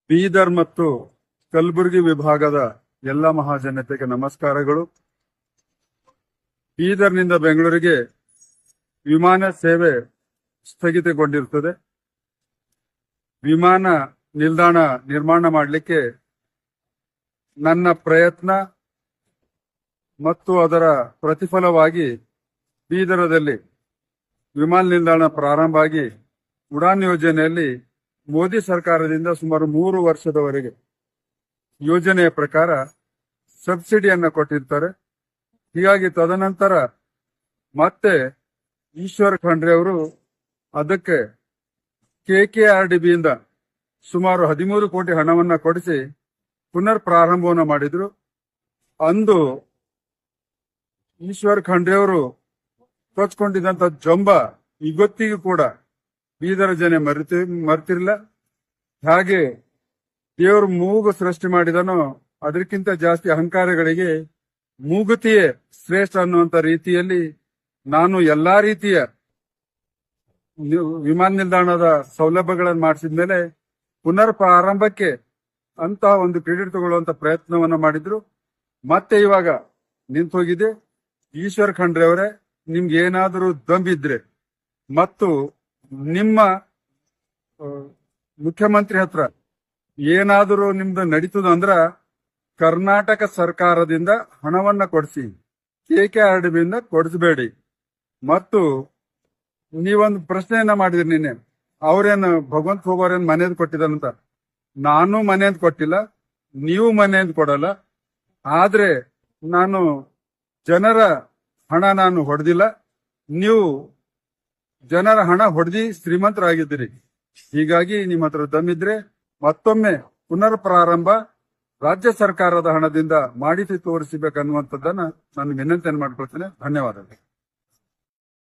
ಬೀದರ್ ಮತ್ತು ಕಲಬುರಗಿ ವಿಭಾಗದ ಎಲ್ಲ ಮಹಾಜನತೆಗೆ ನಮಸ್ಕಾರಗಳು. ಬೀದರ್ನಿಂದ ಬೆಂಗಳೂರಿಗೆ ವಿಮಾನ ಸೇವೆ ಸ್ಥಗಿತಗೊಂಡಿರುತ್ತದೆ. ವಿಮಾನ ನಿಲ್ದಾಣ ನಿರ್ಮಾಣ ಮಾಡಲಿಕ್ಕೆ ನನ್ನ ಪ್ರಯತ್ನ ಮತ್ತು ಅದರ ಪ್ರತಿಫಲವಾಗಿ ಬೀದರದಲ್ಲಿ ವಿಮಾನ ನಿಲ್ದಾಣ ಪ್ರಾರಂಭ ಆಗಿ ಉಡಾನ್ ಯೋಜನೆಯಲ್ಲಿ ಮೋದಿ ಸರ್ಕಾರದಿಂದ ಸುಮಾರು 3 ವರ್ಷದವರೆಗೆ ಯೋಜನೆಯ ಪ್ರಕಾರ ಸಬ್ಸಿಡಿಯನ್ನು ಕೊಟ್ಟಿರ್ತಾರೆ. ಹೀಗಾಗಿ ತದನಂತರ ಮತ್ತೆ ಈಶ್ವರ್ ಖಂಡ್ರೆ ಅವರು ಅದಕ್ಕೆ KKRDBಯಿಂದ ಸುಮಾರು 13 ಕೋಟಿ ಹಣವನ್ನ ಕೊಡಿಸಿ ಪುನರ್ ಪ್ರಾರಂಭವನ್ನು ಮಾಡಿದ್ರು. ಅಂದು ಈಶ್ವರ್ ಖಂಡ್ರೆ ಅವರು ಕೊಚ್ಕೊಂಡಿದ್ದಂತ ಜಂಬ ಇವತ್ತಿಗೂ ಕೂಡ ಬೀದರ ಜನ ಮರೆತಿರಲಿಲ್ಲ. ಹಾಗೆ ದೇವರು ಮೂಗು ಸೃಷ್ಟಿ ಮಾಡಿದನೋ ಅದಕ್ಕಿಂತ ಜಾಸ್ತಿ ಅಹಂಕಾರಗಳಿಗೆ ಮೂಗುತಿಯೇ ಶ್ರೇಷ್ಠ ಅನ್ನುವಂತ ರೀತಿಯಲ್ಲಿ ನಾನು ಎಲ್ಲಾ ರೀತಿಯ ವಿಮಾನ ನಿಲ್ದಾಣದ ಸೌಲಭ್ಯಗಳನ್ನು ಮಾಡಿಸಿದ ಮೇಲೆ ಪುನರ್ ಪ್ರಾರಂಭಕ್ಕೆ ಅಂತ ಒಂದು ಕ್ರೆಡಿಟ್ ತಗೊಳ್ಳುವಂತ ಪ್ರಯತ್ನವನ್ನ ಮಾಡಿದ್ರು. ಮತ್ತೆ ಇವಾಗ ನಿಂತು ಹೋಗಿದೆ. ಈಶ್ವರ್ ಖಂಡ್ರೆ ಅವರೇ, ನಿಮ್ಗೆ ಏನಾದರೂ ದಮ್ಮಿದ್ರೆ ಮತ್ತು ನಿಮ್ಮ ಮುಖ್ಯಮಂತ್ರಿ ಹತ್ರ ಏನಾದರೂ ನಿಮ್ದು ನಡೀತದ ಅಂದ್ರ ಕರ್ನಾಟಕ ಸರ್ಕಾರದಿಂದ ಹಣವನ್ನ ಕೊಡಿಸಿ, KKRDBಯಿಂದ ಕೊಡಿಸಬೇಡಿ. ಮತ್ತು ನೀವೊಂದು ಪ್ರಶ್ನೆಯನ್ನ ಮಾಡಿದ್ರಿ ನಿನ್ನೆ, ಅವ್ರೇನು ಭಗವಂತ ಹೋಗೋರೇನು ಮನೆಯದು ಕೊಟ್ಟಿದ್ದಾರಂತ. ನಾನು ಮನೆಯದು ಕೊಟ್ಟಿಲ್ಲ, ನೀವು ಮನೆಯದು ಕೊಡಲ್ಲ. ಆದ್ರೆ ನಾನು ಜನರ ಹಣ ನಾನು ಹೊಡೆದಿಲ್ಲ. ನೀವು ಜನರ ಹಣ ಹೊಡೆದಿ ಶ್ರೀಮಂತರಾಗಿದ್ದೀರಿ. ಹೀಗಾಗಿ ನಿಮ್ಮ ಹತ್ರ ದಮ್ಮಿದ್ರೆ ಮತ್ತೊಮ್ಮೆ ಪುನರ್ ಪ್ರಾರಂಭ ರಾಜ್ಯ ಸರ್ಕಾರದ ಹಣದಿಂದ ಮಾಡಿಸಿ ತೋರಿಸಬೇಕನ್ನುವಂಥದ್ದನ್ನ ನಾನು ವಿನಂತಿಯನ್ನು ಮಾಡ್ಕೊಳ್ತೇನೆ. ಧನ್ಯವಾದಗಳು.